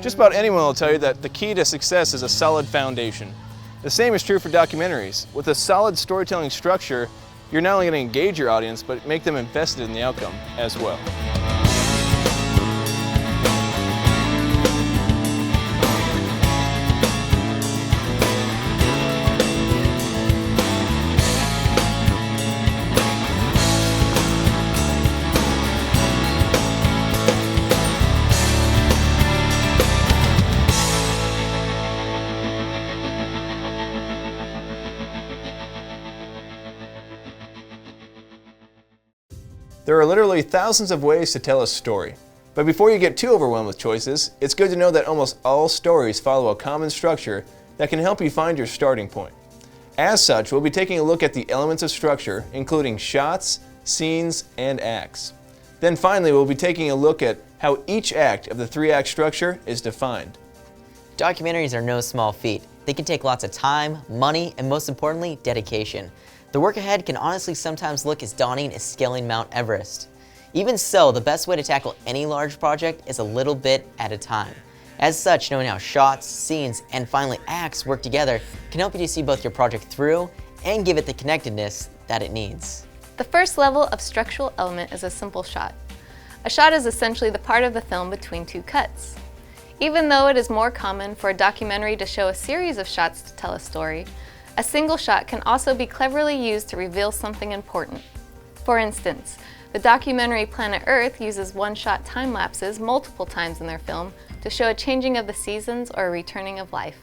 Just about anyone will tell you that the key to success is a solid foundation. The same is true for documentaries. With a solid storytelling structure, you're not only going to engage your audience, but make them invested in the outcome as well. There are literally thousands of ways to tell a story. But before you get too overwhelmed with choices, it's good to know that almost all stories follow a common structure that can help you find your starting point. As such, we'll be taking a look at the elements of structure, including shots, scenes, and acts. Then finally, we'll be taking a look at how each act of the three-act structure is defined. Documentaries are no small feat. They can take lots of time, money, and most importantly, dedication. The work ahead can honestly sometimes look as daunting as scaling Mount Everest. Even so, the best way to tackle any large project is a little bit at a time. As such, knowing how shots, scenes, and finally acts work together can help you to see both your project through and give it the connectedness that it needs. The first level of structural element is a simple shot. A shot is essentially the part of the film between two cuts. Even though it is more common for a documentary to show a series of shots to tell a story, a single shot can also be cleverly used to reveal something important. For instance, the documentary Planet Earth uses one-shot time lapses multiple times in their film to show a changing of the seasons or a returning of life.